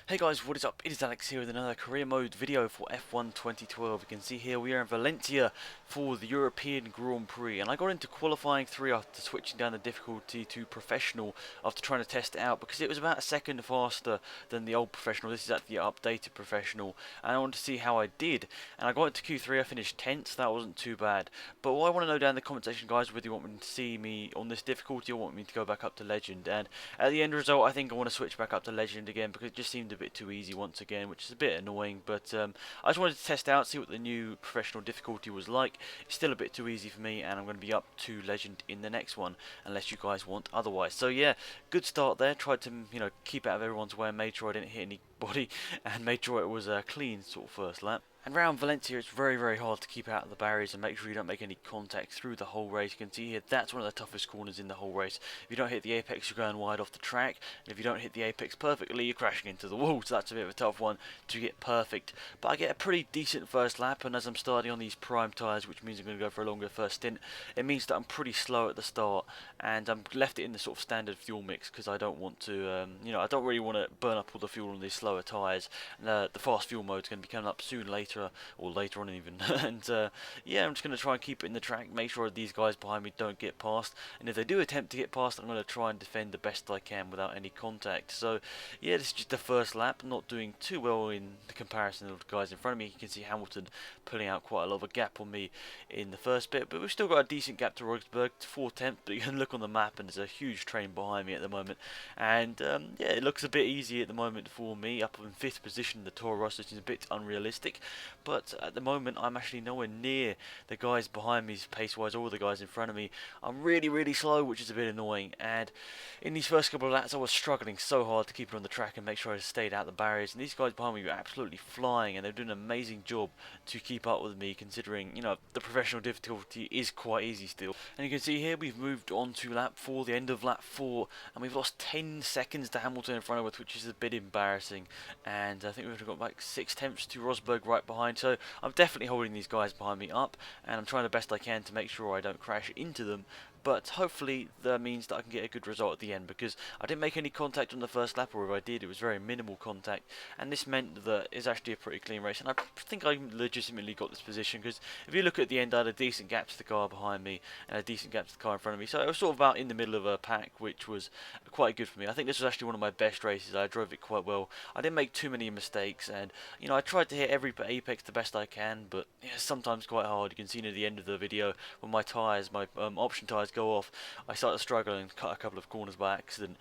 Hey guys, what is up? It is Alex here with another career mode video for F1 2012. You can see here we are in Valencia for the European Grand Prix, and I got into qualifying 3 after switching down the difficulty to professional after trying to test it out because it was about a second faster than the old professional. This is at the updated professional, and I wanted to see how I did. And I got into Q3, I finished 10th, that wasn't too bad. But what I want to know down in the comment section, guys, whether you want me to see me on this difficulty or want me to go back up to Legend. And at the end result, I think I want to switch back up to Legend again because it just seemed a bit too easy once again, which is a bit annoying. But I just wanted to test out, see what the new professional difficulty was like. It's still a bit too easy for me, and I'm going to be up to Legend in the next one, unless you guys want otherwise. So yeah, good start there. Tried to keep out of everyone's way and made sure I didn't hit anybody, and made sure it was a clean sort of first lap. And around Valencia, it's very, very hard to keep out of the barriers and make sure you don't make any contact through the whole race. You can see here, that's one of the toughest corners in the whole race. If you don't hit the apex, you're going wide off the track. And if you don't hit the apex perfectly, you're crashing into the wall. So that's a bit of a tough one to get perfect. But I get a pretty decent first lap, and as I'm starting on these prime tyres, which means I'm going to go for a longer first stint, it means that I'm pretty slow at the start. And I'm left it in the sort of standard fuel mix because I don't want to, I don't really want to burn up all the fuel on these slower tyres. The fast fuel mode is going to be coming up soon later, or later on even. And yeah, I'm just going to try and keep it in the track, make sure these guys behind me don't get past, and if they do attempt to get past, I'm going to try and defend the best I can without any contact. So yeah, this is just the first lap, not doing too well in the comparison of the guys in front of me. You can see Hamilton pulling out quite a lot of a gap on me in the first bit, but we've still got a decent gap to Rosberg, 4/10, but you can look on the map and there's a huge train behind me at the moment, and yeah, it looks a bit easy at the moment for me, up in 5th position, the Toro Rosso, which is a bit unrealistic. But at the moment, I'm actually nowhere near the guys behind me pace-wise, or the guys in front of me. I'm really, really slow, which is a bit annoying. And in these first couple of laps, I was struggling so hard to keep it on the track and make sure I stayed out the barriers. And these guys behind me were absolutely flying, and they're doing an amazing job to keep up with me, considering, the professional difficulty is quite easy still. And you can see here, we've moved on to lap 4, the end of lap 4, and we've lost 10 seconds to Hamilton in front of us, which is a bit embarrassing. And I think we've got like 6/10 to Rosberg right behind. So I'm definitely holding these guys behind me up, and I'm trying the best I can to make sure I don't crash into them. But hopefully that means that I can get a good result at the end, because I didn't make any contact on the first lap, or if I did, it was very minimal contact, and this meant that it's actually a pretty clean race. And I think I legitimately got this position, because if you look at the end, I had a decent gap to the car behind me and a decent gap to the car in front of me, so it was sort of about in the middle of a pack, which was quite good for me. I think this was actually one of my best races. I drove it quite well. I didn't make too many mistakes, and I tried to hit every apex the best I can, but yeah, sometimes quite hard. You can see near the end of the video when my tyres, my option tyres go off, I start to struggle and cut a couple of corners by accident.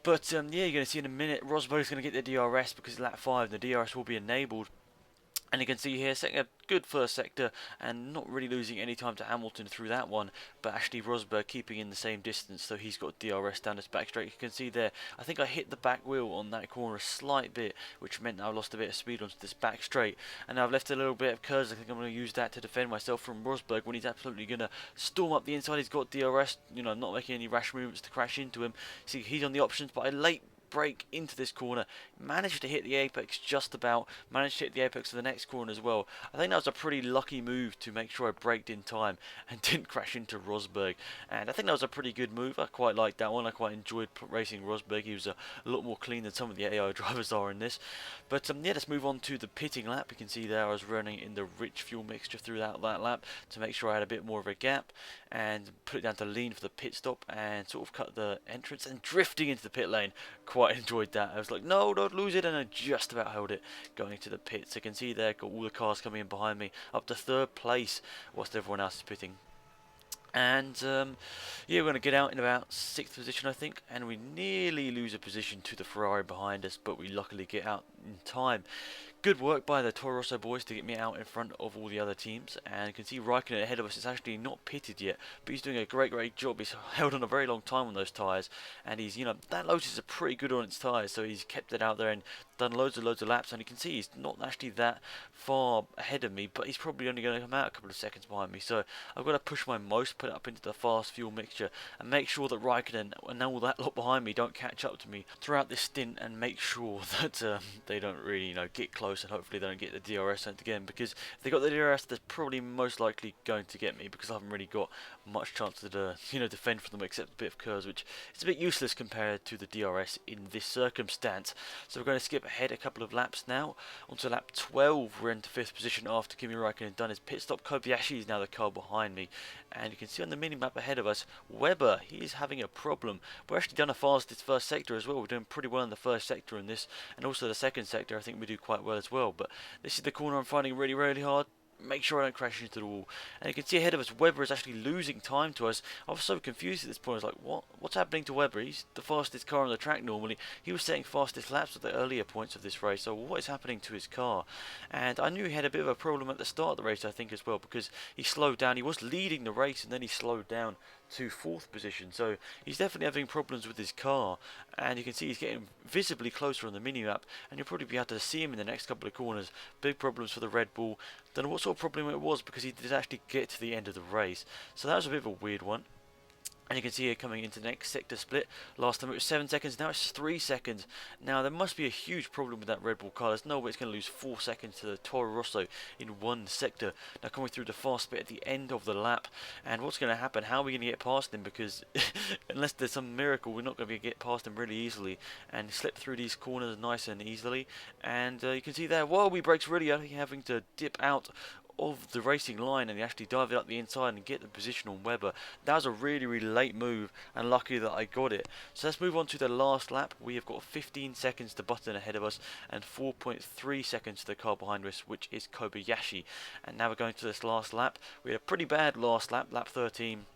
But yeah, you're going to see in a minute, Rosberg's going to get the DRS because it's lap 5, the DRS will be enabled. And you can see here, setting a good first sector and not really losing any time to Hamilton through that one, but actually Rosberg keeping in the same distance, so he's got DRS down his back straight. You can see there, I think I hit the back wheel on that corner a slight bit, which meant I lost a bit of speed onto this back straight, and now I've left a little bit of curves. I think I'm going to use that to defend myself from Rosberg when he's absolutely going to storm up the inside. He's got DRS, not making any rash movements to crash into him. See, he's on the options, but a late brake into this corner, managed to hit the apex just about, managed to hit the apex of the next corner as well. I think that was a pretty lucky move to make sure I braked in time and didn't crash into Rosberg, and I think that was a pretty good move. I quite liked that one. I quite enjoyed racing Rosberg. He was a lot more clean than some of the AI drivers are in this. But yeah, let's move on to the pitting lap. You can see there I was running in the rich fuel mixture throughout that lap to make sure I had a bit more of a gap, and put it down to lean for the pit stop and sort of cut the entrance, and drifting into the pit lane. Quite enjoyed that. I was like, no, don't lose it, and I just about held it going to the pits. You can see there, got all the cars coming in behind me, up to 3rd place whilst everyone else is pitting. And yeah, we're going to get out in about 6th position, I think, and we nearly lose a position to the Ferrari behind us, but we luckily get out in time. Good work by the Toro Rosso boys to get me out in front of all the other teams, and you can see Raikkonen ahead of us is actually not pitted yet, but he's doing a great job. He's held on a very long time on those tyres, and he's, that Lotus is pretty good on its tyres, so he's kept it out there and done loads of laps, and you can see he's not actually that far ahead of me, but he's probably only going to come out a couple of seconds behind me, so I've got to push my most, put it up into the fast fuel mixture, and make sure that Raikkonen and all that lot behind me don't catch up to me throughout this stint, and make sure that they don't really, get close close, and hopefully they don't get the DRS sent again, because if they got the DRS, they're probably most likely going to get me, because I haven't really got much chance to defend from them except a bit of curves, which is a bit useless compared to the DRS in this circumstance. So we're going to skip ahead a couple of laps now. Onto lap 12, we're into 5th position after Kimi Räikkönen had done his pit stop. Kobayashi is now the car behind me, and you can see on the mini-map ahead of us, Webber, he is having a problem. We're actually done a fastest first sector as well. We're doing pretty well in the first sector in this, and also the second sector I think we do quite well as well. But this is the corner I'm finding really, really hard. Make sure I don't crash into the wall. And you can see ahead of us, Webber is actually losing time to us. I was so confused at this point. I was like, what's happening to Webber? He's the fastest car on the track normally. He was setting fastest laps at the earlier points of this race. So what is happening to his car? And I knew he had a bit of a problem at the start of the race, I think, as well, because he slowed down. He was leading the race, and then he slowed down to 4th position. So he's definitely having problems with his car, and you can see he's getting visibly closer on the mini-map, and you'll probably be able to see him in the next couple of corners. Big problems for the Red Bull. Don't know what sort of problem it was, because he did actually get to the end of the race. So that was a bit of a weird one. And you can see here coming into the next sector split. Last time it was 7 seconds, now it's 3 seconds. Now there must be a huge problem with that Red Bull car. There's no way it's going to lose 4 seconds to the Toro Rosso in one sector. Now coming through the fast bit at the end of the lap. And what's going to happen? How are we going to get past him? Because unless there's some miracle, we're not going to be able to get past him really easily. And slip through these corners nice and easily. And you can see there, whoa, he brakes really early, having to dip out of the racing line, and he actually dive it up the inside and get the position on Webber. That was a really, really late move, and lucky that I got it. So let's move on to the last lap. We have got 15 seconds to Button ahead of us, and 4.3 seconds to the car behind us, which is Kobayashi. And now we're going to this last lap. We had a pretty bad last lap, lap 13.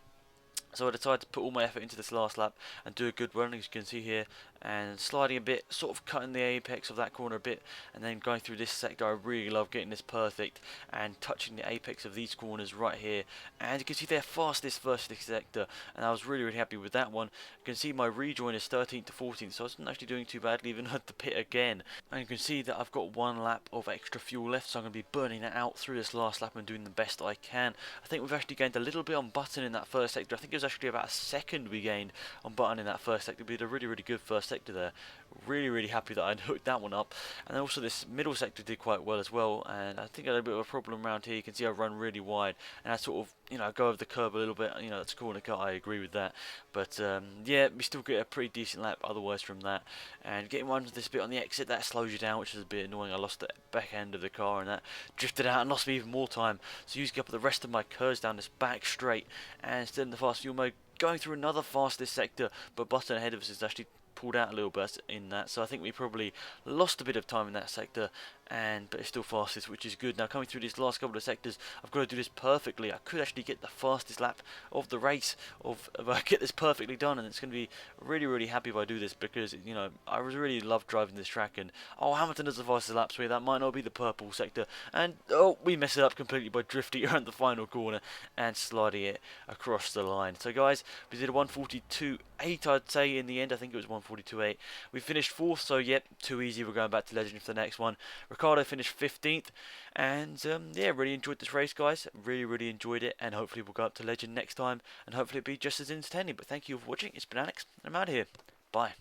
So I decided to put all my effort into this last lap and do a good run, as you can see here, and sliding a bit, sort of cutting the apex of that corner a bit, and then going through this sector. I really love getting this perfect and touching the apex of these corners right here. And you can see they're fastest first sector, and I was really, really happy with that one. You can see my rejoin is 13th to 14th, so I wasn't actually doing too badly, even had to pit again. And you can see that I've got 1 lap of extra fuel left, so I'm going to be burning that out through this last lap and doing the best I can. I think we've actually gained a little bit on Button in that first sector. I think it was actually about a second we gained on Button in that first sector. We did a really, really good first sector there. Really, really happy that I hooked that one up. And then also this middle sector did quite well as well, and I think I had a bit of a problem around here. You can see I run really wide, and I sort of, go over the curb a little bit. That's a corner cut, I agree with that. But yeah, we still get a pretty decent lap otherwise from that. And getting one to this bit on the exit, that slows you down, which is a bit annoying. I lost the back end of the car, and that drifted out and lost me even more time. So using up the rest of my curves down this back straight, and still in the fast fuel mode, going through another fastest sector, but Button ahead of us is actually pulled out a little bit in that, so I think we probably lost a bit of time in that sector, but it's still fastest, which is good. Now coming through these last couple of sectors, I've got to do this perfectly. I could actually get the fastest lap of the race if I get this perfectly done, and it's going to be really, really happy if I do this, because I really love driving this track. And Hamilton does the fastest lap speed. That might not be the purple sector, and we mess it up completely by drifting around the final corner and sliding it across the line. So guys, we did a 142.8, I'd say in the end. I think it was 142.8. We finished 4th, so yep, too easy. We're going back to Legend for the next one. Ricardo finished 15th, and yeah, really enjoyed this race, guys. Really, really enjoyed it, and hopefully we'll go up to Legend next time, and hopefully it'll be just as entertaining. But thank you for watching. It's been Alex, and I'm out of here. Bye.